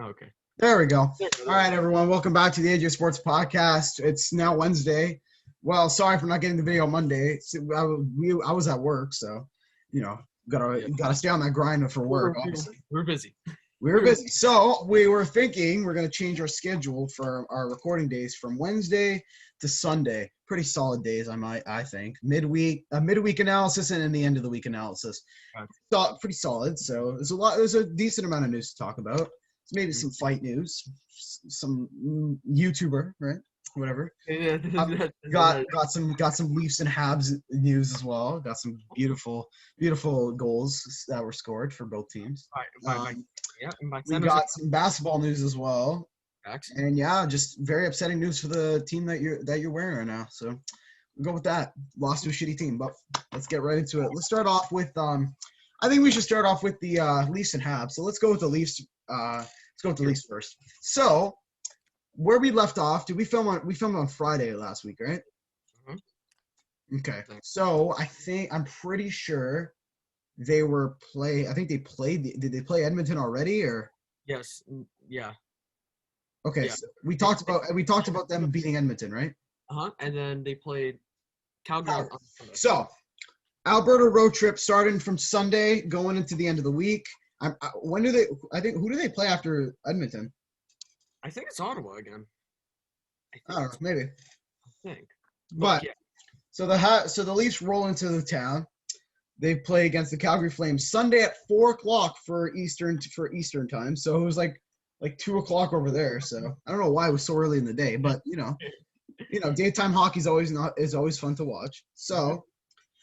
Okay. There we go. All right, everyone. Welcome back to the AJ Sports Podcast. It's now Wednesday. Well, sorry for not getting the video Monday. I was at work, so gotta stay on that grind for work. Obviously, We're busy. we were busy. So we were thinking we're gonna change our schedule for our recording days from Wednesday to Sunday. Pretty solid days, I think. A midweek analysis and then the end of the week analysis. So pretty solid. So there's a decent amount of news to talk about. Maybe some fight news, some YouTuber, right? Whatever. Got some Leafs and Habs news as well. Got some beautiful goals that were scored for both teams. We got some basketball news as well. And yeah, just very upsetting news for the team that you're wearing right now. So we'll go with that. Lost to a shitty team, but let's get right into it. Let's start off with I think we should start off with the Leafs and Habs. So let's go with the Leafs. Let's go with the Leafs first. So where we left off, we filmed on Friday last week, right? Mm-hmm. Okay. So I'm pretty sure they were I think they played. Did they play Edmonton already or? Yes. Yeah. Okay. Yeah. So we talked about them beating Edmonton, right? And then they played Calgary. So Alberta road trip starting from Sunday, going into the end of the week. Who do they play after Edmonton? I think it's Ottawa again. I don't know, maybe. I think. But yeah. So the Leafs roll into the town. They play against the Calgary Flames Sunday at 4:00 for Eastern time. So it was like 2:00 over there. So I don't know why it was so early in the day, but daytime hockey is always fun to watch. So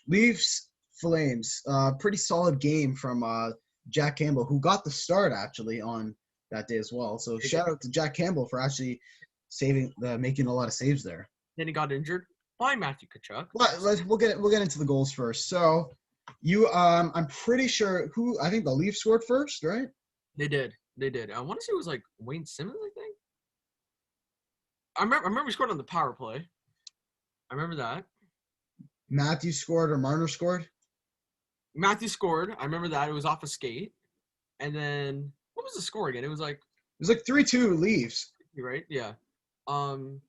Leafs Flames, pretty solid game from Jack Campbell, who got the start actually on that day as well. So shout out to Jack Campbell for actually making a lot of saves there. Then he got injured by Matthew Tkachuk. We'll get into the goals first. So I'm pretty sure I think the Leafs scored first, right? They did. I want to say it was like Wayne Simmons, I think. I remember he scored on the power play. I remember that. Matthew scored or Marner scored? Matthew scored. I remember that. It was off a skate. And then what was the score again? It was like 3-2 Leafs. Right? Yeah. All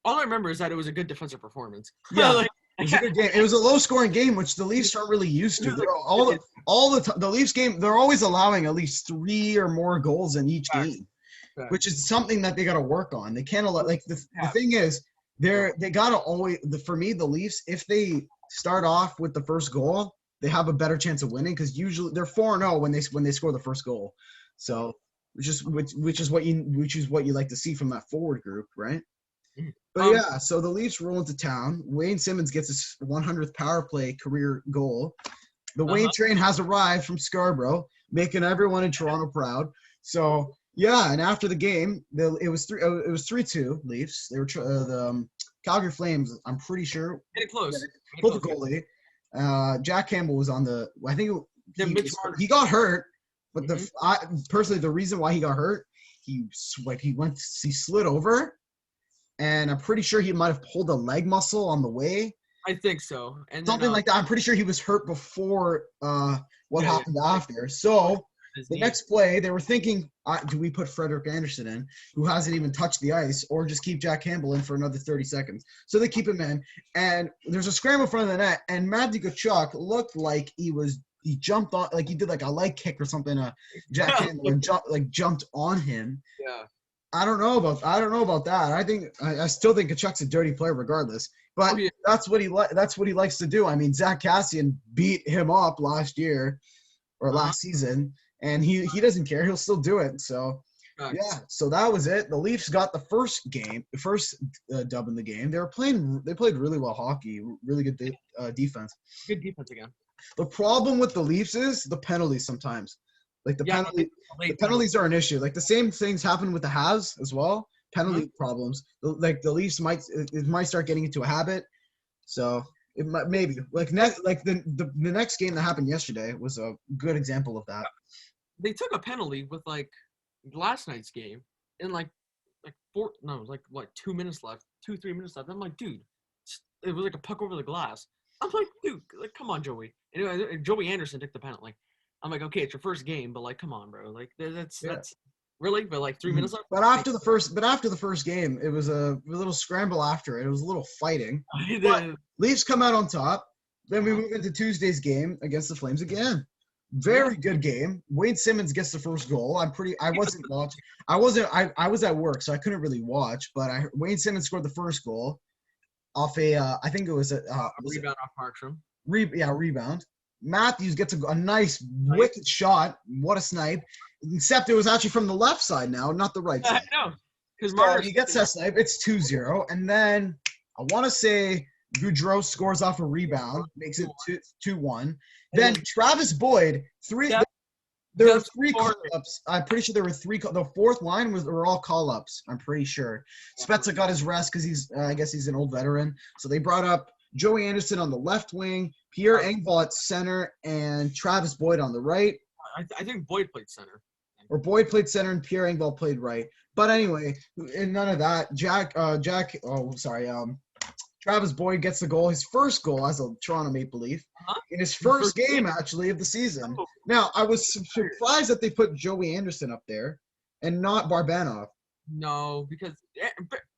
I remember is that it was a good defensive performance. Yeah. It was a good game. It was a low-scoring game, which the Leafs aren't really used to. The Leafs game, they're always allowing at least 3 or more goals in each game, which is something that they got to work on. They can't allow. The thing is, they got to always. For me, the Leafs, if they start off with the first goal, they have a better chance of winning because usually they're 4-0 when they score the first goal. So which is what you like to see from that forward group, right? But yeah, so the Leafs roll into town. Wayne Simmons gets his 100th power play career goal. The Wayne train has arrived from Scarborough, making everyone in Toronto proud. So yeah, and after the game, it was 3-2 Leafs. They were the Calgary Flames. I'm pretty sure getting close. Pulled the goalie. Jack Campbell was on the. I think he got hurt, but personally the reason why he got hurt, he slid over, and I'm pretty sure he might have pulled a leg muscle on the way. I think so, and something like that. I'm pretty sure he was hurt before what happened after. So the next play, they were thinking, do we put Frederik Andersen in, who hasn't even touched the ice, or just keep Jack Campbell in for another 30 seconds? So they keep him in, and there's a scramble in front of the net, and Matthew Tkachuk looked like he jumped on, like he did like a leg kick or something to Jack Campbell and jumped on him. Yeah. I don't know about that. I still think Tkachuk's a dirty player regardless. But that's what he likes to do. I mean, Zach Kassian beat him up last year or last season, and he doesn't care. He'll still do it. So yeah. So that was it. The Leafs got the first dub in the game. They played really well hockey. Really good defense. Good defense again. The problem with the Leafs is the penalties sometimes. Like the penalties are an issue. Like the same things happen with the Habs as well. Penalty problems. Like the Leafs might start getting into a habit. So it might, maybe the next game that happened yesterday was a good example of that. They took a penalty with last night's game in it was 2 minutes left, 2-3 minutes left. I'm like, dude, it was like a puck over the glass. I'm like, dude, come on, Joey. Anyway, Joey Anderson took the penalty. I'm like, okay, it's your first game, but come on, bro. That's Really? But like 3 minutes left? But after the first game, it was a little scramble after it. It was a little fighting. But Leafs come out on top. Then we move into Tuesday's game against the Flames again. Very good game. Wade Simmons gets the first goal. I wasn't watching. I was at work, so I couldn't really watch. But Wade Simmons scored the first goal off I think it was a rebound off Markstrom. Rebound. Matthews gets a nice wicked shot. What a snipe. Except it was actually from the left side now, not the right side. I know. Because he gets that snipe. It's 2-0. And then I want to say Gaudreau scores off a rebound, makes it 2-1. Then Travis Boyd, there were 3 call-ups. I'm pretty sure there were 3. The fourth line were all call-ups, I'm pretty sure. Spezza got his rest because I guess he's an old veteran. So they brought up Joey Anderson on the left wing, Pierre Engvall at center, and Travis Boyd on the right. I think Boyd played center. Or Boyd played center and Pierre Engvall played right. But anyway, in none of that, Travis Boyd gets the goal, his first goal as a Toronto Maple Leaf, in his first game, actually, of the season. Now, I was surprised that they put Joey Anderson up there and not Barbanov. No, because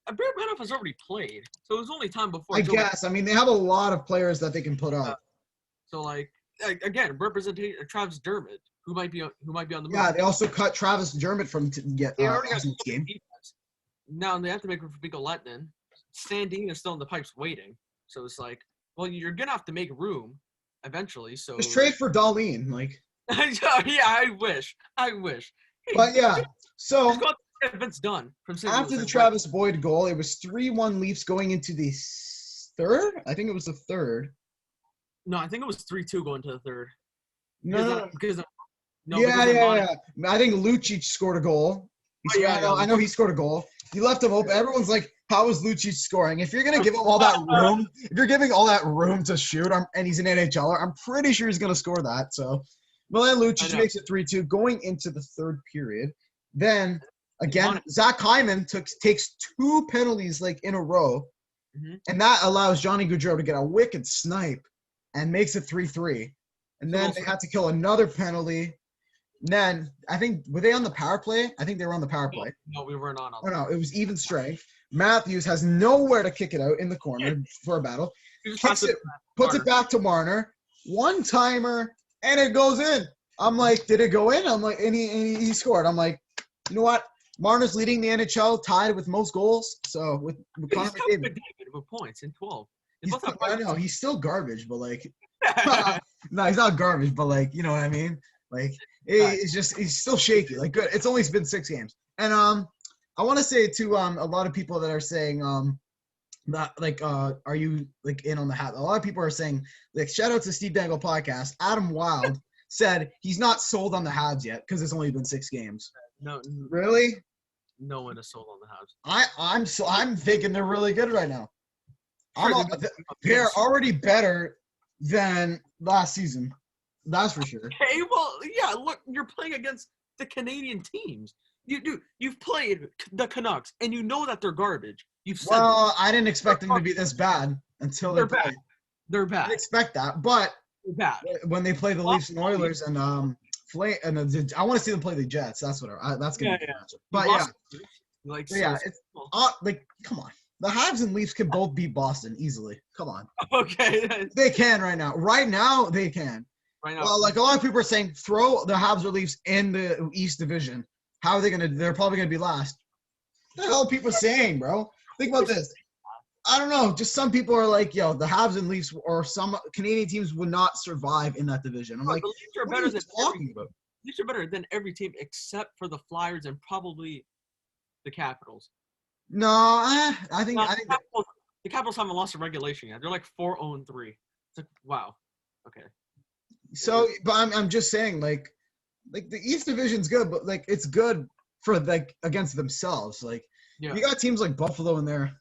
Barbanov has already played, so it was only time before. I guess. I mean, they have a lot of players that they can put up. So, like again, representation Travis Dermott, who might be on the move. Yeah, they also cut Travis Dermott from get this game. Now they have to make room for Mikko Lehtinen. Sandin is still in the pipes waiting. So it's like, well, you're going to have to make room eventually. So just trade for Darlene. Like, yeah, I wish. Hey, but yeah, so it's done. After the Travis Boyd goal, it was 3-1 Leafs going into the third. I think it was the third. No, I think it was 3-2 going to the third. Yeah. I think Lucic scored a goal. I know he scored a goal. He left him open. Everyone's like, how is Lucic scoring? If you're going to give him all that room, if you're giving all that room to shoot, and he's an NHLer, I'm pretty sure he's going to score that. So, then Lucic makes it 3-2 going into the third period. Then, again, Zach Hyman takes 2 penalties like in a row, and that allows Johnny Gaudreau to get a wicked snipe and makes it 3-3. And then they had to kill another penalty. Then, I think, were they on the power play? I think they were on the power play. No, we weren't on. Oh, no, it was even strength. Matthews has nowhere to kick it out in the corner for a battle. Kicks it, puts it back to Marner. One-timer, and it goes in. I'm like, did it go in? I'm like, and he scored. I'm like, you know what? Marner's leading the NHL, tied with most goals. So, with Connor McDavid. With points in 12. I know, he's still garbage, but like, no, he's not garbage, but like, you know what I mean? Like, he's still shaky. Like, good. It's only been 6 games. And I want to say to a lot of people that are saying that like are you like in on the hat? A lot of people are saying like shout out to Steve Dangle podcast. Adam Wild said he's not sold on the Habs yet because it's only been 6 games. No, really? No one is sold on the Habs. I'm thinking they're really good right now. They're already better than last season. That's for sure. Okay, well, yeah. Look, you're playing against the Canadian teams. You've played the Canucks, and you know that they're garbage. I didn't expect them to be this bad until they're bad. They're bad. I didn't expect that, but they're bad. When they play the Leafs and Oilers and I want to see them play the Jets. That's what that's gonna be. But it's like come on. The Habs and Leafs can both beat Boston easily. Come on. Okay. They can right now. Right now they can. Right now. Well, like a lot of people are saying, throw the Habs or Leafs in the East Division. How are they gonna? They're probably gonna be last. What the hell are people saying, bro? Think about this. I don't know. Just some people are like, yo, the Habs and Leafs or some Canadian teams would not survive in that division. I'm like, the Leafs are better than talking about. Leafs are better than every team except for the Flyers and probably the Capitals. No, I think the Capitals haven't lost a regulation yet. They're like 4-0-3. It's like wow. Okay. So, but I'm just saying, like the East Division's good, but like it's good for like against themselves. Like you got teams like Buffalo in there.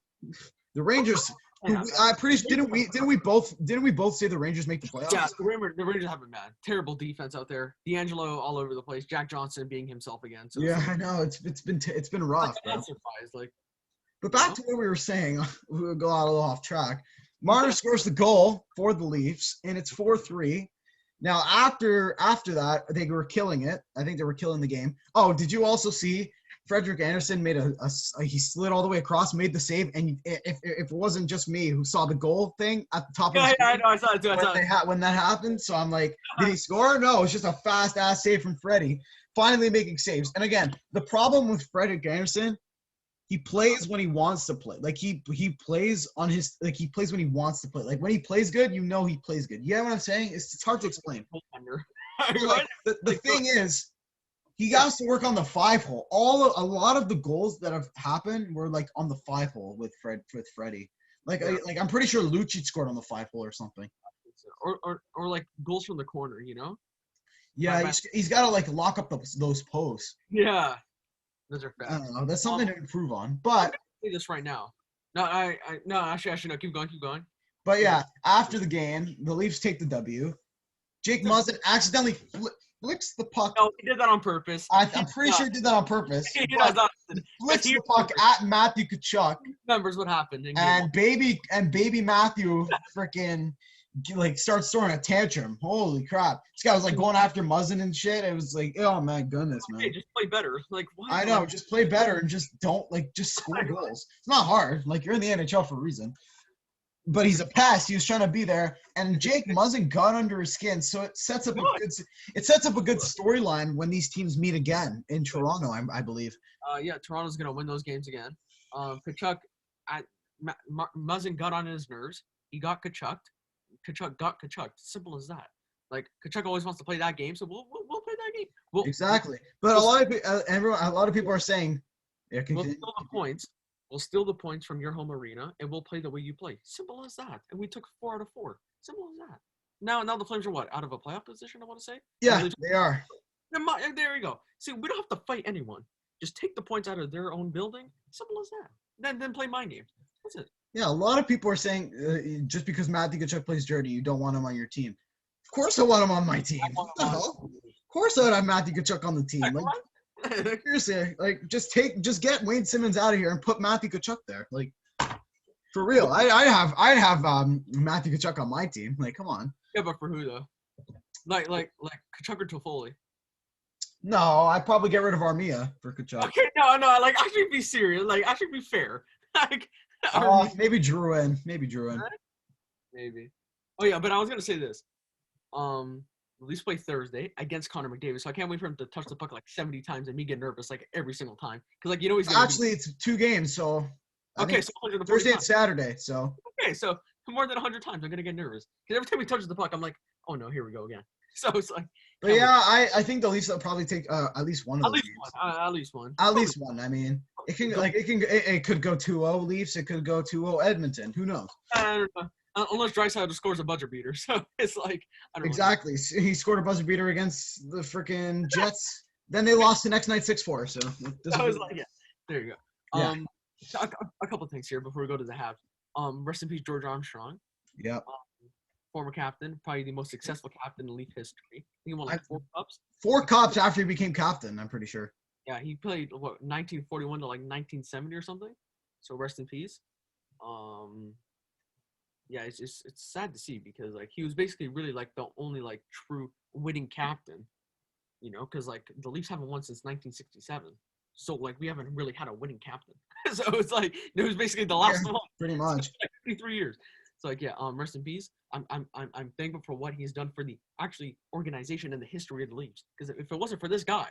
The Rangers. I'm pretty sure didn't we both say the Rangers make the playoffs? Yeah, the Rangers have been bad. Terrible defense out there. D'Angelo all over the place. Jack Johnson being himself again. So yeah, I know it's been rough. I'm surprised, like. But back to what we were saying, we'll go a little off track. Marner scores the goal for the Leafs, and it's 4-3. Now after that, they were killing it. I think they were killing the game. Oh, did you also see Frederick Anderson made he slid all the way across, made the save, and if it wasn't just me who saw the goal thing at the top of the Yeah, I screen know. I saw it too. I saw it. when that happened, so I'm like, did he score? No, it's just a fast ass save from Freddie, finally making saves. And again, the problem with Frederick Anderson, he plays when he wants to play. Like he plays on his he plays when he wants to play. Like when he plays good, you know he plays good. You know what I'm saying? It's hard to explain. Like, the thing is, he has to work on the 5-hole. A lot of the goals that have happened were like on the 5-hole with Freddie. Like I'm pretty sure Lucic scored on the 5-hole or something. Or like goals from the corner, you know? Yeah, he's got to like lock up those posts. Yeah, those are fast. I don't know. That's something to improve on. But say this right now. No, no. Actually, no. Keep going. But yeah, after the game, the Leafs take the W. Jake Muzzin accidentally flicks the puck. No, he did that on purpose. I'm pretty sure he did that on purpose. He does not. Flicks the puck at Matthew Tkachuk. Remembers what happened. And baby Matthew freaking like starts throwing a tantrum. Holy crap! This guy was like going after Muzzin and shit. It was like, oh my goodness, man. Hey, just play better. Like what? I know, just play better and just don't just score goals. It's not hard. Like you're in the NHL for a reason. But he's a pest. He was trying to be there, and Jake Muzzin got under his skin. So it sets up a good storyline when these teams meet again in Toronto, I believe. Yeah, Toronto's gonna win those games again. Tkachuk, Muzzin got on his nerves. He got Tkachuk. Tkachuk got Tkachuk. Simple as that. Like Tkachuk always wants to play that game, so we'll play that game. Exactly. But a lot of people are saying, yeah, we'll steal the points. We'll steal the points from your home arena, and we'll play the way you play. Simple as that. And we took 4 out of 4. Simple as that. Now the Flames are what? Out of a playoff position, I want to say? Yeah, they are. There you go. See, we don't have to fight anyone. Just take the points out of their own building. Simple as that. Then play my games. That's it. Yeah, a lot of people are saying just because Matthew Tkachuk plays dirty, you don't want him on your team. Of course I want him on my team. Of course I would have Matthew Tkachuk on the team. Like, seriously, like just get Wayne Simmons out of here and put Matthew Tkachuk there. Like for real, I'd have Matthew Tkachuk on my team. Like, come on. Yeah, but for who though? Like Tkachuk or Toffoli? No, I'd probably get rid of Armia for Tkachuk. Okay, no. Like, actually, be serious. Like, actually, be fair. Like, maybe Drouin. Maybe. Oh yeah, but I was gonna say this. At least play Thursday against Connor McDavid, so I can't wait for him to touch the puck like 70 times and me get nervous like every single time because like he's gonna it's 2 games, so okay, so Thursday and Saturday, so okay, so more than 100 times I'm gonna get nervous because every time he touches the puck, I'm like, oh no, here we go again. So it's like, but yeah, I think the Leafs will probably take at least one of those games. At least one. I mean, it could go 2-0 Leafs, it could go 2-0 Edmonton. Who knows? I don't know. Unless Draisaitl scores a buzzer beater, so it's like I don't exactly. know. He scored a buzzer beater against the freaking Jets. Then they lost the next night 6-4. So I was like, yeah, there you go. Yeah. So a couple things here before we go to the Habs. Rest in peace, George Armstrong. Yep. Former captain, probably the most successful captain in Leaf history. He won like 4 cups. 4 cups after he became captain, I'm pretty sure. Yeah, he played 1941 to like 1970 or something. So rest in peace. Yeah, it's sad to see because like he was basically really like the only like true winning captain, you know, because like the Leafs haven't won since 1967, so like we haven't really had a winning captain. So it's like it was basically the last one, pretty much, like 53 years. So like yeah, rest in peace. I'm thankful for what he's done for the actually organization and the history of the Leafs. Because if it wasn't for this guy,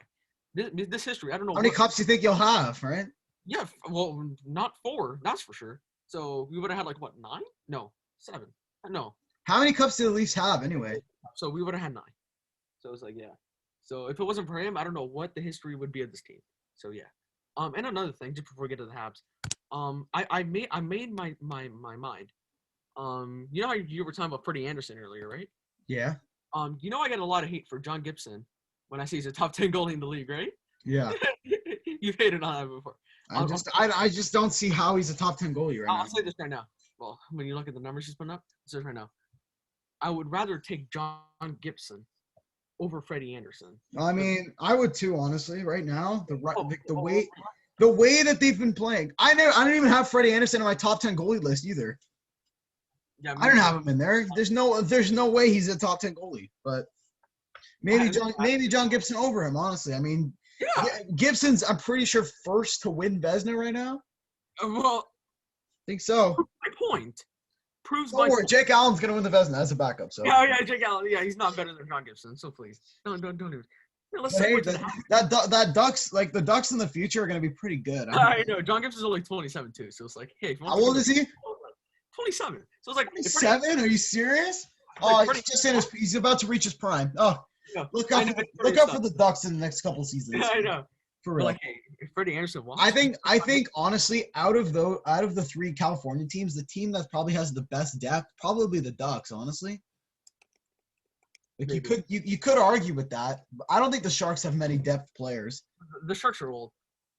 this history, I don't know. How many cups do you think you'll have, right? Yeah, well, not 4, that's for sure. So we would have had like what 9? No. 7. No. How many cups do the Leafs have anyway? So we would have had 9. So it's like, yeah. So if it wasn't for him, I don't know what the history would be of this team. So yeah. And another thing, just before we get to the Habs, I made my mind. You know how you were talking about Freddie Anderson earlier, right? Yeah. You know I get a lot of hate for John Gibson when I say he's a top 10 goalie in the league, right? Yeah. You've hated on that before. I just don't see how he's a top 10 goalie right now. I'll say this right now. Well, when you look at the numbers he's putting up, it says right now, I would rather take John Gibson over Freddie Anderson. I mean, I would too, honestly. Right now, the way that they've been playing, I don't even have Freddie Anderson on my top 10 goalie list either. Yeah, I don't have him in there. There's no way he's a top 10 goalie. But Maybe John Gibson over him. Honestly, I mean, Yeah. Gibson's I'm pretty sure first to win Vezina right now. Well, I think so. my point. Proves Don't my worry, point. Jake Allen's gonna win the Vezina as a backup. So. Yeah, Jake Allen. Yeah, he's not better than John Gibson. So please, don't even. Yeah, let's But hey, segue to the that Ducks like the Ducks in the future are gonna be pretty good. I know John Gibson's only 27 too, so it's like, hey, if you want How old is he? 27. So it's like 27? Are you serious? Oh, he's about to reach his prime. Oh, Yeah, look out for the Ducks in the next couple seasons. I know. For real. Like, hey, if Freddie Anderson wants. I think honestly, out of the 3 California teams, the team that probably has the best depth, probably the Ducks. Honestly, like you could argue with that. But I don't think the Sharks have many depth players. The Sharks are old.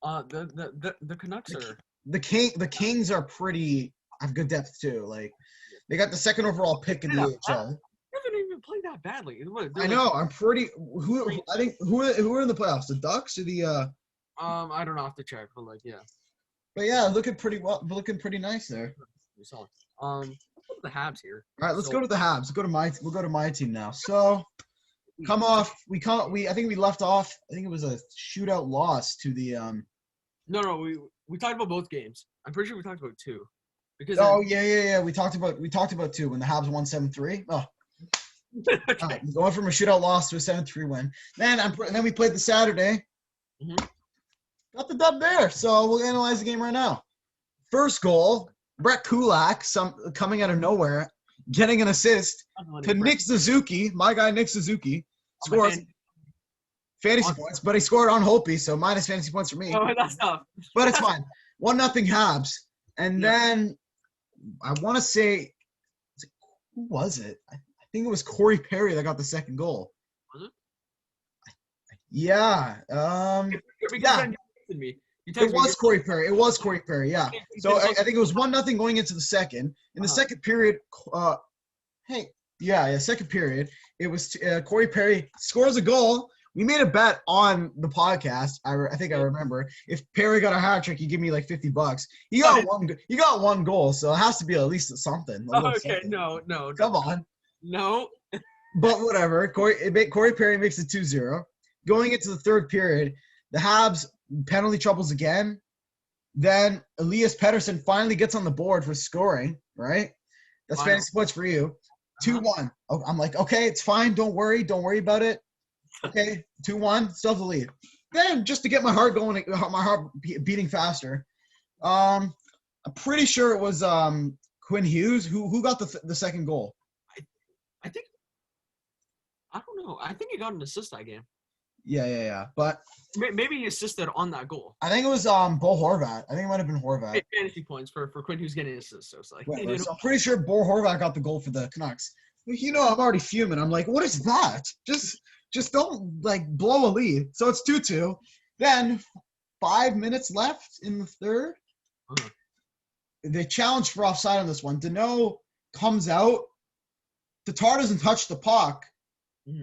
The Canucks are. The Kings are have good depth too. Like they got the 2nd overall pick in the AHL. They haven't even played that badly. I know. I'm pretty. Who are in the playoffs? The Ducks or the? I don't know. I have to check, but like, yeah. But yeah, looking pretty nice there. The Habs here. All right, let's go to the Habs. We'll go to my team now. So, I think we left off. I think it was a shootout loss to the. No, we talked about both games. I'm pretty sure we talked about 2. Because yeah. We talked about 2 when the Habs won 7-3. Oh. Okay. Right, going from a shootout loss to a 7-3 win. Then we played the Saturday. Mm-hmm. Got the dub there. So we'll analyze the game right now. First goal, Brett Kulak, coming out of nowhere, getting an assist to Nick Suzuki. My guy Nick Suzuki scores fantasy points, but he scored on Holtby, so minus fantasy points for me. Oh, that's tough. But it's fine. 1-0 Habs. And then I want to say, who was it? I think it was Corey Perry that got the second goal. Was it? Yeah. It was Corey Perry. Yeah. So I think it was 1-0 going into the second. In the second period, second period, it was Corey Perry scores a goal. We made a bet on the podcast. I think I remember. If Perry got a hat trick, he'd give me like $50. He got one goal, so it has to be at least something. Okay, something. No. Come on. No. But whatever. Corey Perry makes it 2-0. Going into the third period, the Habs penalty troubles again. Then Elias Pettersson finally gets on the board for scoring, right? That's fantasy points for you. 2-1. Oh, I'm like, okay, it's fine. Don't worry about it. Okay, 2-1, still have the lead. Then, just to get my heart going, my heart beating faster, I'm pretty sure it was Quinn Hughes who got the second goal. I don't know. I think he got an assist that game. Yeah. But maybe he assisted on that goal. I think it was Bo Horvat. I think it might have been Horvat. Fantasy points for Quinn Hughes getting an assist. So it's like, so I'm pretty sure Bo Horvat got the goal for the Canucks. I'm already fuming. I'm like, what is that? Just don't like blow a lead. So it's 2-2. Then 5 minutes left in the third. They challenge for offside on this one. Danault comes out. Tatar doesn't touch the puck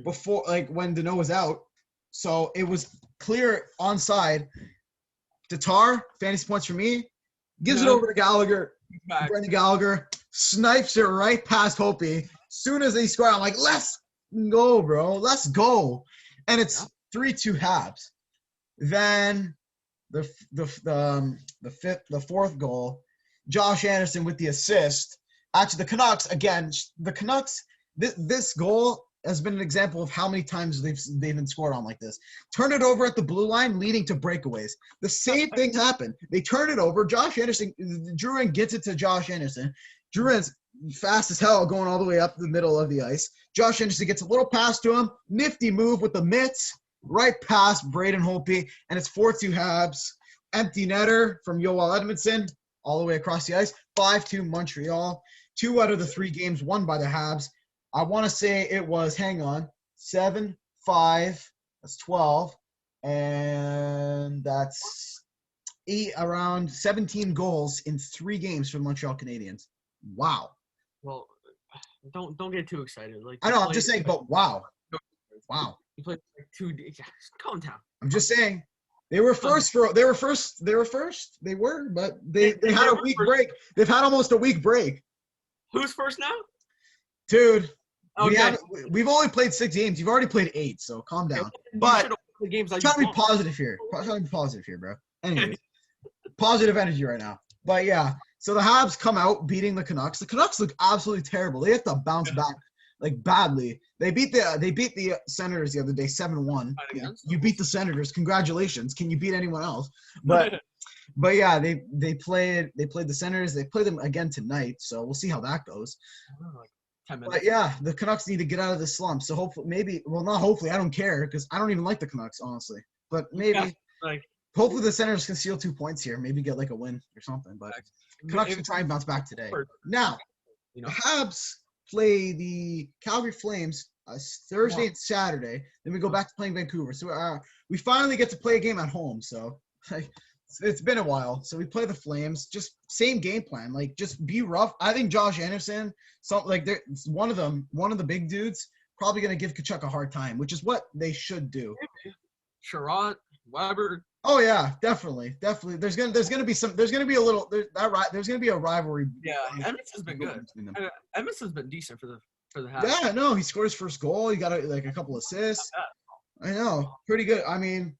before, like when Danault was out. So it was clear onside. Tatar, fantasy points for me. Gives it over to Gallagher. Brendan Gallagher snipes it right past Holtby. Soon as they score, I'm like, let's go, bro. Let's go. And it's 3-2 Habs. Then the fourth goal, Josh Anderson with the assist. Actually, the Canucks, this goal has been an example of how many times they've been scored on like this. Turn it over at the blue line, leading to breakaways. The same thing happened. They turn it over. Josh Anderson, Drouin gets it to Josh Anderson. Drouin's fast as hell going all the way up the middle of the ice. Josh Anderson gets a little pass to him. Nifty move with the mitts. Right past Braden Holtby. And it's 4-2 Habs. Empty netter from Yoel Edmondson all the way across the ice. 5-2 Montreal. 2 out of the 3 games won by the Habs. I want to say it was, 7-5. That's 12. And that's around 17 goals in 3 games for the Montreal Canadiens. Wow. Well, don't get too excited. Like I know, I'm just saying, but wow. Wow. You played like 2 days. Calm down. I'm just saying. They were first. They were, but they had a week break. They've had almost a week break. Who's first now? Dude, Okay. We've only played 6 games. You've already played 8, so calm down. You But should've won the games that trying you to be won. positive here. Trying to be positive here, bro. Anyways, positive energy right now. But yeah, so the Habs come out beating the Canucks. The Canucks look absolutely terrible. They have to bounce back like badly. They beat the Senators the other day 7-1. You beat the Senators. Congratulations. Can you beat anyone else? But yeah, they played the Senators. They play them again tonight, so we'll see how that goes. Like 10 minutes. But yeah, the Canucks need to get out of this slump. So hopefully, not hopefully. I don't care because I don't even like the Canucks, honestly. But maybe, hopefully, the Senators can steal 2 points here. Maybe get like a win or something. But Canucks can try and bounce back today. Now, the Habs play the Calgary Flames Thursday and Saturday. Then we go back to playing Vancouver. So we finally get to play a game at home. So it's been a while. So we play the Flames. Just same game plan. Like just be rough. I think Josh Anderson, one of the big dudes, probably gonna give Tkachuk a hard time, which is what they should do. Sherrod, Weber. Oh yeah, definitely. There's gonna be a rivalry. Yeah, Edmonton's been good. Edmonton's been decent for the Habs. Yeah, no, he scored his first goal. He got a couple assists. I know, pretty good. I mean,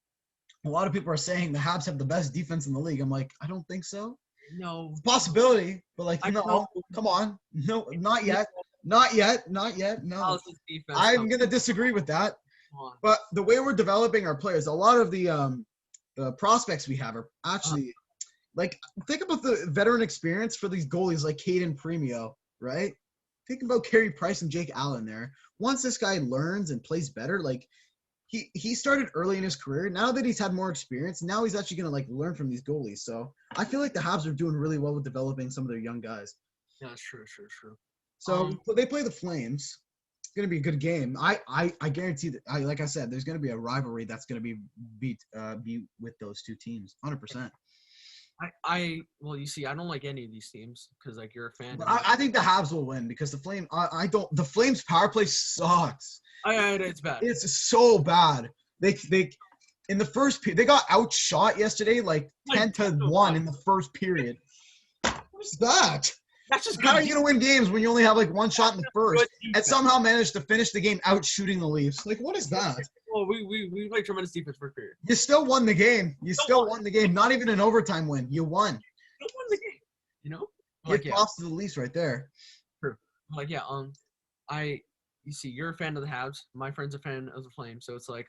a lot of people are saying the Habs have the best defense in the league. I'm like, I don't think so. No. Possibility, but like, no, come on. No, not yet. Not yet. No. I'm going to disagree with that. But the way we're developing our players, a lot of the prospects we have are actually, like, think about the veteran experience for these goalies like Caden Premio, right? Think about Carey Price and Jake Allen there. Once this guy learns and plays better, like, he started early in his career. Now that he's had more experience, now he's actually going to learn from these goalies. So I feel like the Habs are doing really well with developing some of their young guys. Yeah, that's true. So they play the Flames. It's going to be a good game. I guarantee that. Like I said, there's going to be a rivalry that's going to be with those two teams, 100%. Well, you see, I don't like any of these teams because you're a fan. I think the Habs will win because the Flames. The Flames power play sucks. It's bad. It's so bad. They in the first period they got outshot yesterday 10-1 in the first period. What's that? That's just how are you gonna win games when you only have one shot in the first and somehow managed to finish the game out shooting the Leafs? What is that? Well, we played tremendous defense first period. You still won the game. Won the game. Not even an overtime win. You won. You won the game. You know? Give props to the Leafs right there. True. You see, you're a fan of the Habs. My friend's a fan of the Flames. So it's I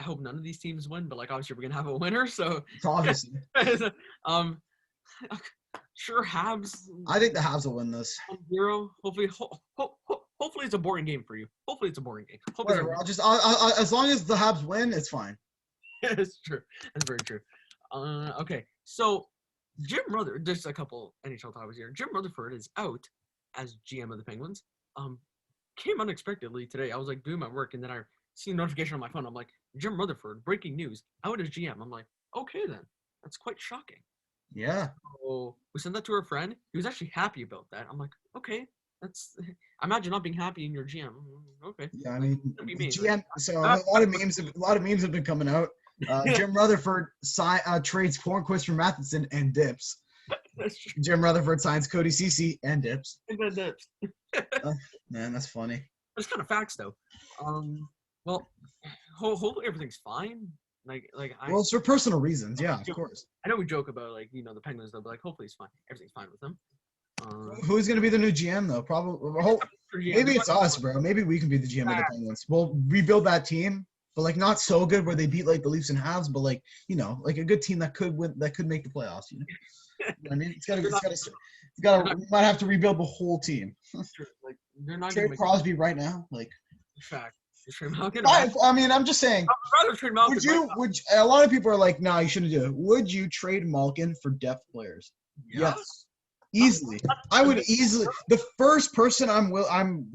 hope none of these teams win, but obviously we're gonna have a winner. So obviously. Sure, Habs. I think the Habs will win this. 0. Hopefully it's a boring game for you. Hopefully it's a boring game. Whatever. As long as the Habs win, it's fine. It's true. That's very true. Okay. So Jim Rutherford. There's a couple NHL topics here. Jim Rutherford is out as GM of the Penguins. Came unexpectedly today. I was doing my work, and then I see a notification on my phone. I'm like, Jim Rutherford, breaking news, out as GM. I'm like, okay then. That's quite shocking. Yeah. So we sent that to our friend. He was actually happy about that. I'm like, okay, I imagine not being happy in your GM. Okay. Yeah, I mean, GM. So a lot of memes have been coming out. Jim Rutherford trades Hornquist for Matheson and dips. That's true. Jim Rutherford signs Cody Ceci and dips. And then dips. Man, that's funny. It's kind of facts though. Well, hopefully everything's fine. Well, it's for personal reasons. Yeah, of course. I know we joke about the Penguins though, but hopefully it's fine. Everything's fine with them. Who's gonna be the new GM though? Probably. Maybe it's us, bro. Maybe we can be the GM of the Penguins. We'll rebuild that team, but not so good where they beat the Leafs and Habs, but a good team that could win, that could make the playoffs. You know what I mean? We might have to rebuild the whole team. They're not trade Crosby right now, fact. I mean, I'm just saying. I'd rather trade Malkin. Would a lot of people are like, "No, you shouldn't do it." Would you trade Malkin for depth players? Yeah. Yes, easily. I would easily. The first person I'm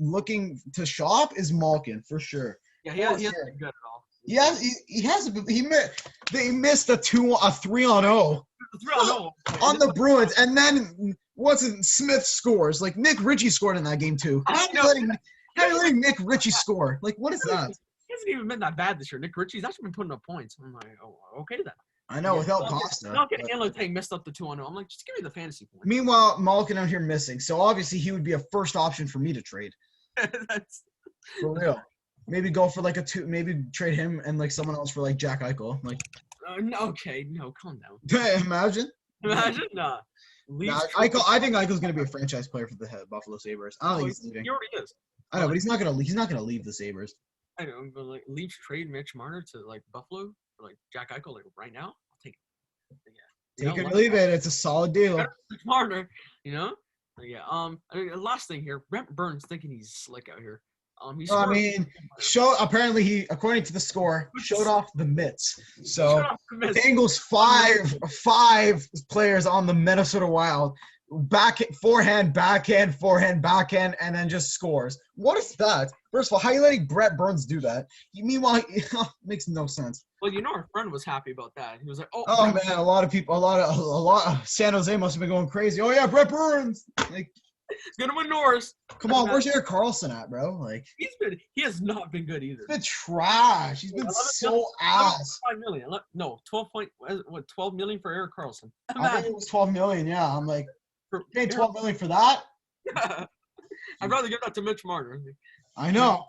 looking to shop is Malkin for sure. Yeah, he hasn't been good at all. He hasn't. They missed a 3-0 on the Bruins, and then Smith scores. Nick Ritchie scored in that game too. How are you letting Nick Ritchie score? What is that? He hasn't even been that bad this year. Nick Ritchie's actually been putting up points. I'm like, oh, okay then. I know, without Costa. Malkin missed up the 2-0. I'm like, just give me the fantasy points. Meanwhile, Malkin out here missing. So obviously he would be a first option for me to trade. That's For real. Maybe go for like a two. Maybe trade him and like someone else for like Jack Eichel. Like, no, okay, no, calm down. imagine. Imagine nah. Nah, Leafs Eichel. I think Eichel's gonna be a franchise player for the Buffalo Sabres. I don't think he's he leaving. already is. I know, but he's not gonna. He's not gonna leave the Sabres. I know, but like Leafs trade Mitch Marner to like Buffalo for like Jack Eichel like right now. I'll take it. Yeah. Take it or leave it. It's a solid deal. Mitch Marner, you know. But yeah. I mean, last thing here, Brent Burns thinking he's slick out here. He I scored. mean, apparently he, according to the score, showed off the mitts. So Bengals five players on the Minnesota Wild, forehand, backhand, and then just scores. What is that? First of all, how are you letting Brett Burns do that? Meanwhile, it makes no sense. Well, you know, our friend was happy about that. He was like, "Oh man, a lot of San Jose must have been going crazy. Oh yeah, Brett Burns, like." He's gonna win Norris. Come on, where's Erik Karlsson at, bro? Like he has not been good either. He's been trash. He's been so ass. 5 million. No, 12 million for Erik Karlsson. I think it was 12 million. Yeah, I'm like, paying 12 million for that? I'd rather give that to Mitch Marner. I know.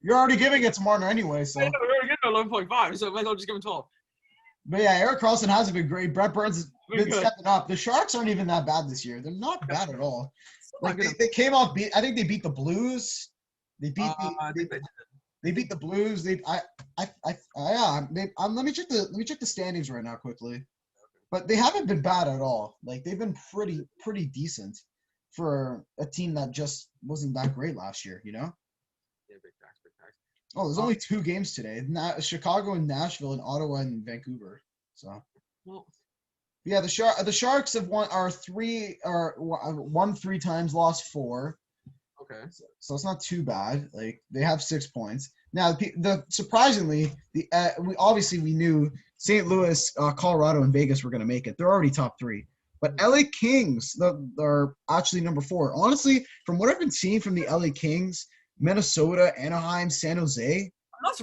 You're already giving it to Marner anyway, so. We're already getting 11.5, so I might as well just give him 12. But yeah, Erik Karlsson hasn't been great. Brett Burns has been stepping up. The Sharks aren't even that bad this year. They're not bad at all. Like they came off. I think they beat the Blues. They beat they beat the Blues. Let me check the standings right now quickly. But they haven't been bad at all. Like they've been pretty decent for a team that just wasn't that great last year. You know. Yeah, big facts. Oh, there's only 2 games today. Chicago and Nashville and Ottawa and Vancouver. So. Well. Yeah, the Sharks have won 3 times, lost 4. Okay. So it's not too bad. Like they have 6 points. Now, surprisingly, we knew St. Louis, Colorado, and Vegas were going to make it. They're already top 3. But LA Kings, they're actually number 4. Honestly, from what I've been seeing from the LA Kings, Minnesota, Anaheim, San Jose. I'm not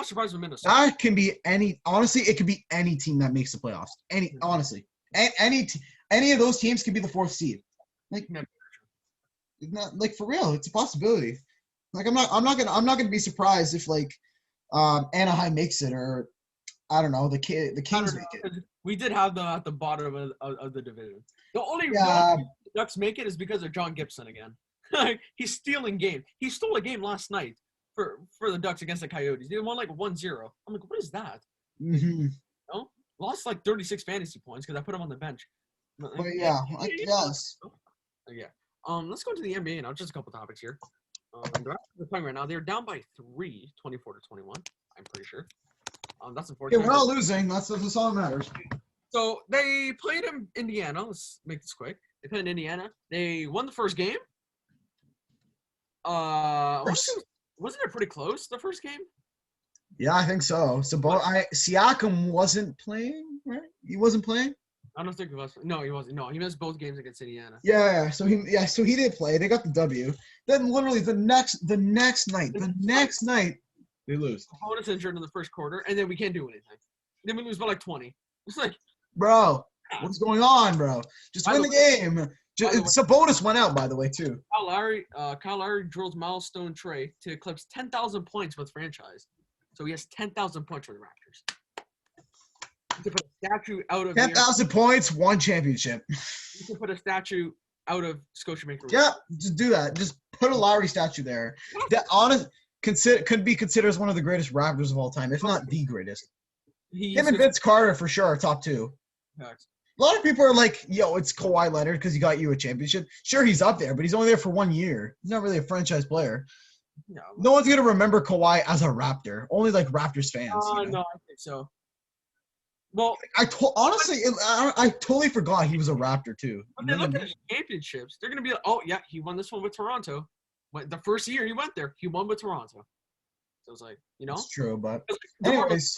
surprised with Minnesota. That can be any. Honestly, it could be any team that makes the playoffs. Any of those teams could be the 4th seed. Like, like for real, it's a possibility. Like I'm not gonna be surprised if like Anaheim makes it or I don't know the Kings make it. We did have them at the bottom of the division. The only reason the Ducks make it is because of John Gibson again. He's stealing games. He stole a game last night for the Ducks against the Coyotes. They won like 1-0. I'm like, what is that? Mm-hmm. No, lost like 36 fantasy points because I put him on the bench. But yeah, I guess. Yeah. Let's go to the NBA now. Just a couple topics here. The Raptors are playing right now. They're down by 3, 24-21. I'm pretty sure. That's unfortunate. Yeah, we're not losing. That's all that matters. So they played in Indiana. Let's make this quick. They played in Indiana. They won the first game. Wasn't it pretty close, the first game? Yeah, I think so. Siakam wasn't playing, right? He wasn't playing? I don't think he was. No, he wasn't. No, he missed both games against Indiana. Yeah. So he did play. They got the W. Then literally the next night, they lose. Opponent's injured in the first quarter, and then we can't do anything. Then we lose by like 20. It's like, bro, what's going on, bro? Just win the game. Sabonis went out, by the way, too. Kyle Lowry drills milestone tray to eclipse 10,000 points with franchise. So he has 10,000 points for the Raptors. You can put a statue out of 10,000 points, 1 championship. You can put a statue out of Scotiabank. Yeah, just do that. Just put a Lowry statue there. That could be considered as one of the greatest Raptors of all time, if not the greatest. Him and Vince Carter for sure are top 2. Facts. A lot of people are like, yo, it's Kawhi Leonard because he got you a championship. Sure, he's up there, but he's only there for 1 year. He's not really a franchise player. No one's going to remember Kawhi as a Raptor. Only, like, Raptors fans. No, I think so. Well, honestly, I totally forgot he was a Raptor, too. When they look at his championships, they're going to be like, oh, yeah, he won this one with Toronto. The first year he went there, he won with Toronto. So it's like, you know? It's true, but anyways.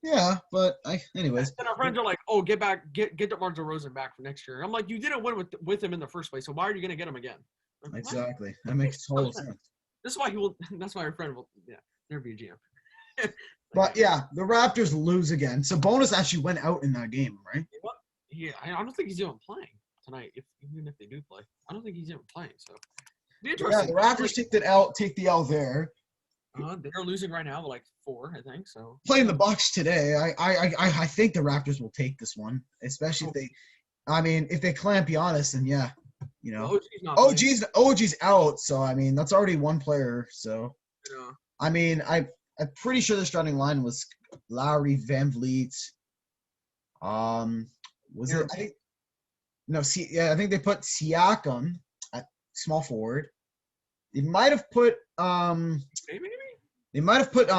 Yeah, but anyways. And our friends are like, "Oh, get DeMar DeRozan back for next year." I'm like, "You didn't win with him in the first place, so why are you gonna get him again?" Like, exactly. That makes total sense. That's why That's why our friend will. Yeah, never be a GM. But yeah, the Raptors lose again. Sabonis actually went out in that game, right? Yeah, I don't think he's even playing tonight. Even if they do play, I don't think he's even playing. So Be Yeah, interesting. the Raptors take the L there. They're losing right now, like 4, I think. So Playing the Bucks today, I think the Raptors will take this one, especially if they. I mean, if they clamp Giannis, then yeah, you know. well, OG's not playing. OG's out, so I mean that's already one player. So Yeah. I mean I'm pretty sure the starting line was Lowry, Van Vliet. Was it? Aaron- I think no. I think they put Siakam at small forward. They might have put Maybe. They might have put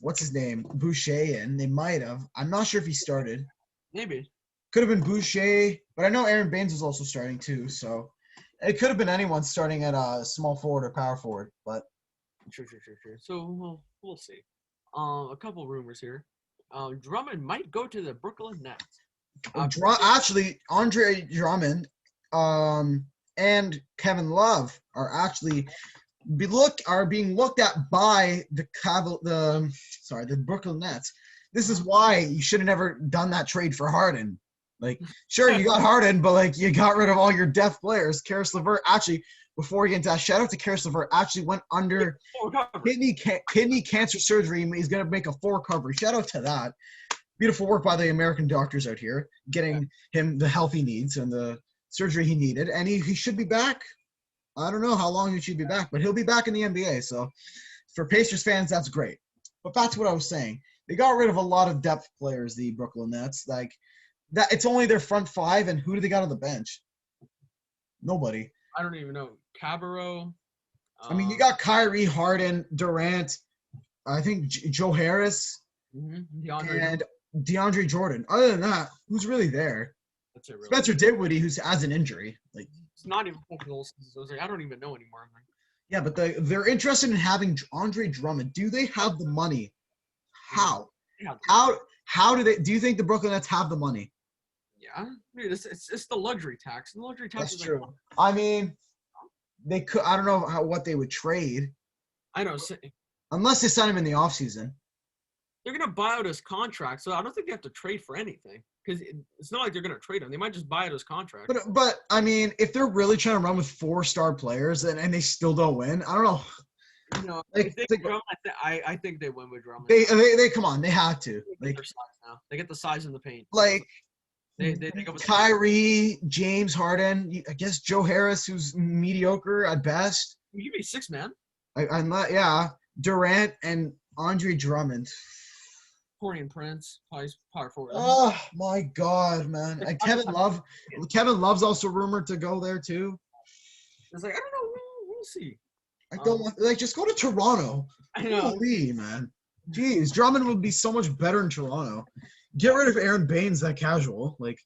what's his name? Boucher in. They might have. I'm not sure if he started. Maybe. Could have been Boucher, but I know Aaron Baines was also starting too, so it could have been anyone starting at small forward or power forward, but Sure. So we'll see. A couple rumors here. Drummond might go to the Brooklyn Nets. actually Andre Drummond and Kevin Love are actually being looked at by the Brooklyn Nets. This is why you should have never done that trade for Harden. Like, sure, you got Harden, but like you got rid of all your depth players. Karis LeVert actually, before we get into that, shout out to Karis LeVert, actually went under kidney cancer surgery. He's gonna make a full recovery. Shout out to that. Beautiful work by the American doctors out here, getting him the health he needs and the surgery he needed, and he should be back. I don't know how long he should be back, but he'll be back in the NBA. So for Pacers fans, that's great. But back to what I was saying. They got rid of a lot of depth players, the Brooklyn Nets. Like that, it's only their front five, and who do they got on the bench? Nobody. I don't even know. Cabarro. I mean, you got Kyrie, Harden, Durant, I think Joe Harris, and DeAndre Jordan. Other than that, who's really there? That's it, really. Spencer Dinwiddie, who's has an injury. Like it's not even full season. So I was like, I don't even know anymore. I'm like, yeah, but they're interested in having Andre Drummond. Do they have the money? How? Yeah. How do they? Do you think the Brooklyn Nets have the money? Yeah, dude, it's the luxury tax. The luxury tax That's is true. Like, I mean, they could. I don't know what they would trade. I know. Unless they sign him in the offseason. They're gonna buy out his contract, so I don't think they have to trade for anything because it's not like they're gonna trade him. They might just buy out his contract. But I mean, if they're really trying to run with 4-star players and they still don't win, I don't know. You know, Like, I think they win with Drummond. They come on, they have to. Like their size now. They get the size in the paint. Like they go with Kyrie, James Harden, I guess Joe Harris, who's mediocre at best. You be 6 man. I'm not. Yeah, Durant and Andre Drummond. Torian Prince, power forward. Oh my God, man! And Kevin Love's also rumored to go there too. It's like I don't know. We'll see. I don't want just go to Toronto. I know. Holy man, jeez, Drummond would be so much better in Toronto. Get rid of Aaron Baines that casual. Like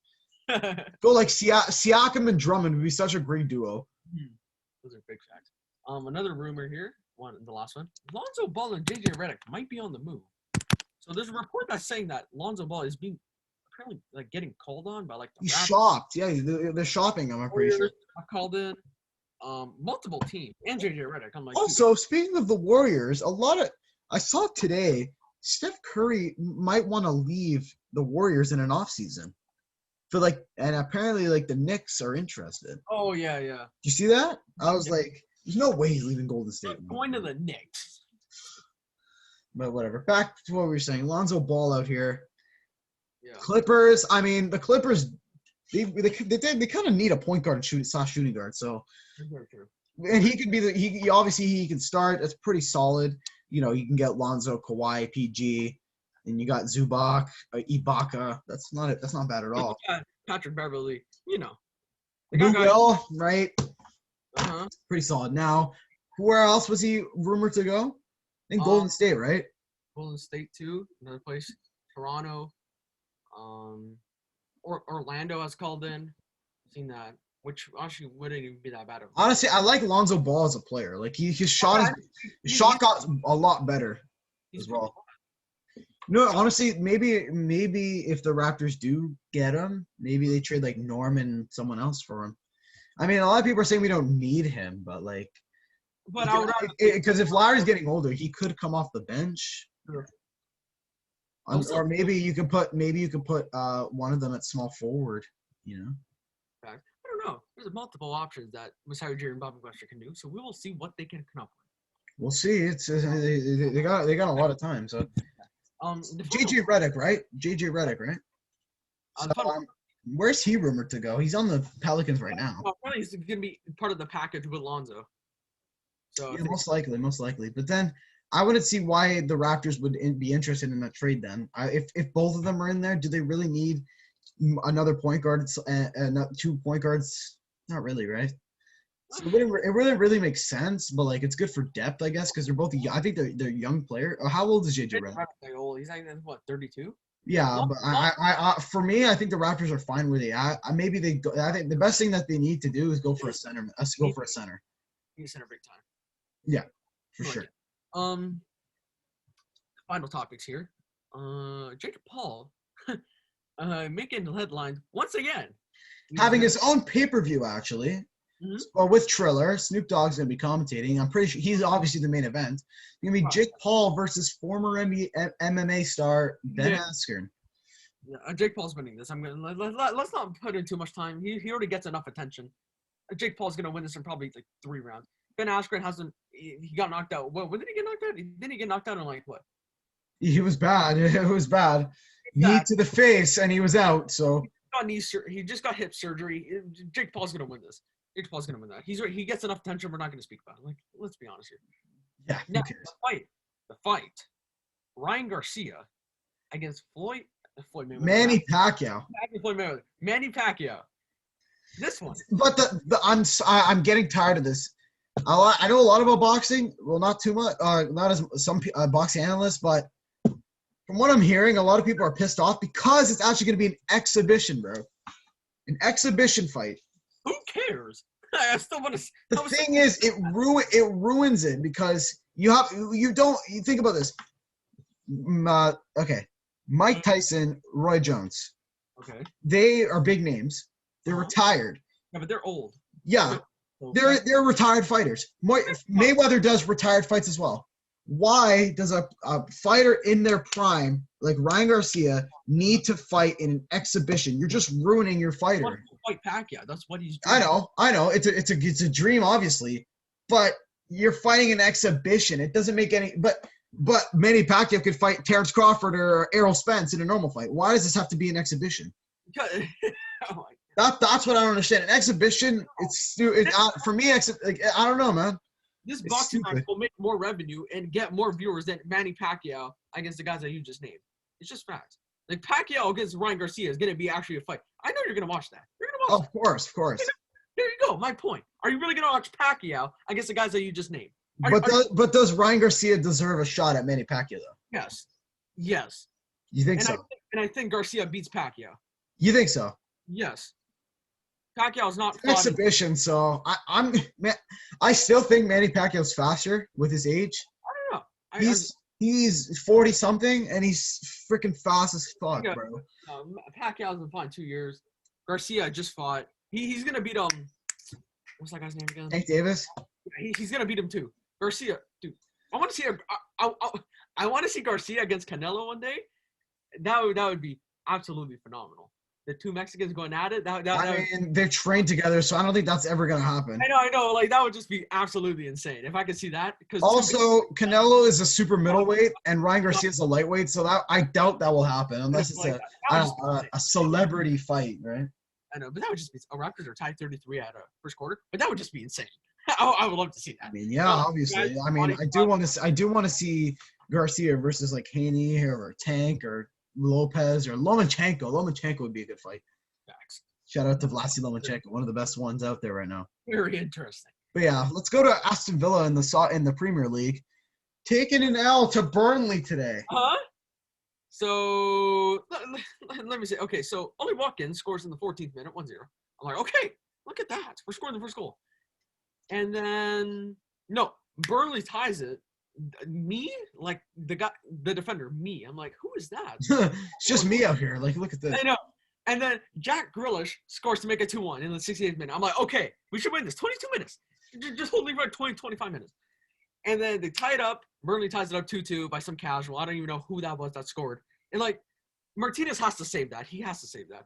go like Siakam and Drummond would be such a great duo. Those are big facts. Another rumor here. The last one. Lonzo Ball and JJ Redick might be on the move. So there's a report that's saying that Lonzo Ball is being apparently like getting called on by like the He's Raptors. shopped. Yeah, they're shopping him. I'm pretty sure. Called in multiple teams and JJ Redick. I'm like. Also, speaking of the Warriors, I saw today Steph Curry might want to leave the Warriors in an offseason. And apparently like the Knicks are interested. Oh yeah. You see that? I was like, there's no way he's leaving Golden State. Going to the Knicks. But whatever. Back to what we were saying. Lonzo Ball out here. Yeah. Clippers. I mean, the Clippers. They kind of need a point guard and shooting guard. So, and he could be he obviously he can start. It's pretty solid. You know, you can get Lonzo, Kawhi, PG, and you got Zubac, Ibaka. That's not bad at all. Patrick Beverly. You know. Will, right? Uh-huh. Pretty solid. Now, where else was he rumored to go? I think Golden State, right? Golden State too. Another place. Toronto. Or Orlando has called in. I've seen that, which actually wouldn't even be that bad. Honestly, I like Lonzo Ball as a player. Like his shot got a lot better as well. No, honestly, maybe if the Raptors do get him, maybe they trade like Norm and someone else for him. I mean, a lot of people are saying we don't need him, but like. But because if Lowry's getting older, he could come off the bench. Sure. Or maybe you can put one of them at small forward. You know. I don't know. There's multiple options that Masai Ujiri and Bobby Webster can do, so we will see what they can come up with. We'll see. It's they got a lot of time. So JJ Redick, right? JJ Redick, right? So, where's he rumored to go? He's on the Pelicans right now. Probably he's going to be part of the package with Lonzo. So yeah, most likely. But then I wouldn't see why the Raptors would be interested in that trade. Then, if both of them are in there, do they really need another point guard and 2 point guards? Not really, right? So it wouldn't really make sense, but like it's good for depth, I guess, because they're both. I think they're young player. How old is JJ Redick? He's like what 32. Yeah, but I for me, I think the Raptors are fine where they at. Maybe they go. I think the best thing that they need to do is go for a center. Need a center big time. Yeah, for sure. Final topics here. Jake Paul making the headlines once again. Having his own pay-per-view, actually. Mm-hmm. Well, with Triller, Snoop Dogg's going to be commentating. I'm pretty sure he's obviously the main event. It's going to be Jake Paul versus former MMA star Ben Askren. Yeah, Jake Paul's winning this. Let's not put in too much time. He already gets enough attention. Jake Paul's going to win this in probably like 3 rounds. Ben Askren hasn't. He got knocked out. When did he get knocked out? Didn't he get knocked out in like what? He was bad. It was bad. Knee to the face, and he was out. So he just got hip surgery. Jake Paul's going to win this. Jake Paul's going to win that. He gets enough attention. We're not going to speak about it. Like, let's be honest here. Yeah. Now, the fight. Ryan Garcia against Floyd Mayweather. Manny Pacquiao. Manny Pacquiao. This one. But I'm getting tired of this. I know a lot about boxing. Well, not too much. Not as some boxing analysts, but from what I'm hearing, a lot of people are pissed off because it's actually going to be an exhibition, bro. An exhibition fight. Who cares? I still want to. The thing is, it ruins it because you think about this. Okay, Mike Tyson, Roy Jones. Okay. They are big names. They're retired. Yeah, but they're old. Yeah, they're retired fighters. Mayweather does retired fights as well. Why does a fighter in their prime like Ryan Garcia need to fight in an exhibition? You're just ruining your fighter. Fight Pacquiao. That's what he's doing. I know. It's a dream, obviously, but you're fighting an exhibition. It doesn't make any. But Manny Pacquiao could fight Terrence Crawford or Errol Spence in a normal fight. Why does this have to be an exhibition? Oh that's what I don't understand. An exhibition, for me. I don't know, man. This boxing match will make more revenue and get more viewers than Manny Pacquiao against the guys that you just named. It's just facts. Like Pacquiao against Ryan Garcia is going to be actually a fight. I know you're going to watch that. You're going to watch that. Of course. There you go. My point. Are you really going to watch Pacquiao against the guys that you just named? But does Ryan Garcia deserve a shot at Manny Pacquiao, though? Yes. You think so? I think Garcia beats Pacquiao. You think so? Yes. Pacquiao's not exhibition, so I still think Manny Pacquiao's faster with his age. I don't know. He's 40 something and he's freaking fast as fuck, bro. Pacquiao's been fought 2 years. Garcia just fought. He's gonna beat what's that guy's name again? Tank Davis. He's gonna beat him too. Garcia, dude. I want to see Garcia against Canelo one day. That would be absolutely phenomenal. The 2 Mexicans going at it. They're trained together, so I don't think that's ever gonna happen. I know. Like that would just be absolutely insane if I could see that. Because also, Canelo is a super middleweight, and Ryan Garcia is a lightweight, so I doubt that will happen unless it's a celebrity fight, right? I know, but that would just be. Raptors are tied 33 at first quarter, but that would just be insane. I would love to see that. I mean, yeah, obviously. I do want to see Garcia versus like Haney or Tank or Lopez or Lomachenko. Lomachenko would be a good fight. Facts. Shout out to Vladimir Lomachenko, one of the best ones out there right now. Very interesting. But yeah, let's go to Aston Villa in the Premier League, taking an L to Burnley today. So let me say, okay, so Ollie Watkins scores in the 14th minute, 1-0. I'm like, okay, look at that, we're scoring the first goal, and then Burnley ties it. Me, like the defender, me. I'm like, who is that? It's just me out here. Like, look at this. I know. And then Jack Grealish scores to make it 2-1 in the 68th minute. I'm like, okay, we should win this. 22 minutes. Just hold it for 25 minutes. And then they tie it up. Burnley ties it up 2-2 by some casual. I don't even know who that was that scored. And like, Martinez has to save that. He has to save that.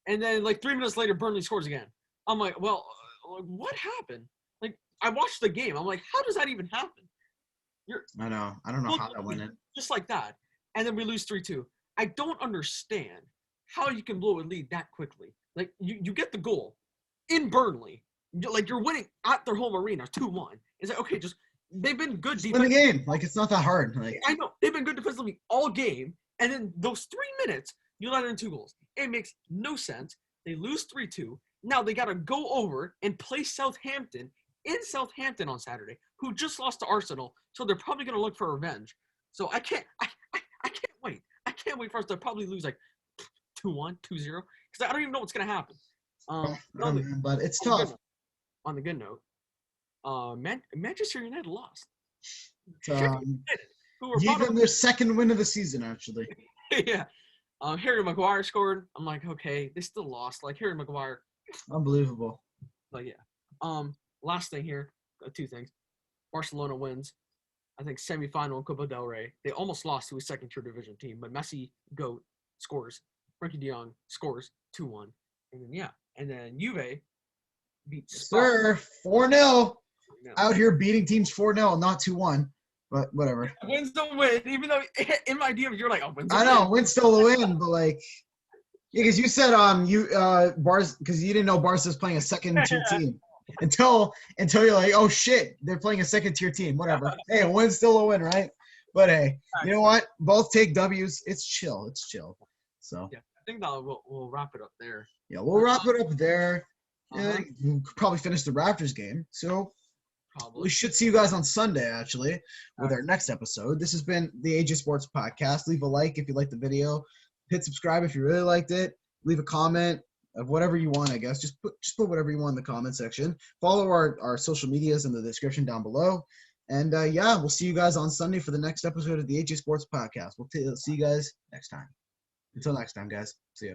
And then like 3 minutes later, Burnley scores again. I'm like, well, what happened? Like, I watched the game. I'm like, how does that even happen? I know. I don't know how that went in. Just like that. And then we lose 3-2. I don't understand how you can blow a lead that quickly. Like, you get the goal in Burnley. You're winning at their home arena 2-1. It's like, okay, they've been good Just win the defensively. game. Like, it's not that hard. Like, I know. They've been good defensively all game. And then those 3 minutes, you let in 2 goals. It makes no sense. They lose 3-2. Now they got to go over and play Southampton in Southampton on Saturday, who just lost to Arsenal. So they're probably going to look for revenge. So I can't wait. I can't wait for us to probably lose like 2-1, 2-0, because I don't even know what's going to happen. But it's tough. On the good note, Manchester United lost. Gave them their second win of the season, actually. Yeah. Harry Maguire scored. I'm like, okay, they still lost. Like, Harry Maguire. Unbelievable. But yeah. Last thing here, 2 things. Barcelona wins. I think semifinal in Copa del Rey. They almost lost to a second-tier division team, but Messi, GOAT, scores. Frankie de Jong scores 2-1. And then, yeah. And then Juve beats Sir, 4-0. Out here beating teams 4-0, not 2-1. But whatever. Wins don't win, even though in my DM you're like, oh, wins don't I know, win. win's still a win, but like, yeah, because you said because you didn't know Barca's playing a second-tier team until you're like, oh shit, they're playing a second-tier team. Whatever. Hey, a win's still a win, right? But hey, you know what? Both take W's. It's chill. It's chill. So yeah, I think that we'll wrap it up there. Yeah, we'll wrap it up there. Yeah, we'll probably finish the Raptors game. So we should see you guys on Sunday, actually, with our next episode. This has been the AJ Sports Podcast. Leave a like if you liked the video. Hit subscribe if you really liked it. Leave a comment of whatever you want, I guess. Just put whatever you want in the comment section. Follow our social medias in the description down below. And, yeah, we'll see you guys on Sunday for the next episode of the AJ Sports Podcast. We'll see you guys next time. Until next time, guys. See ya.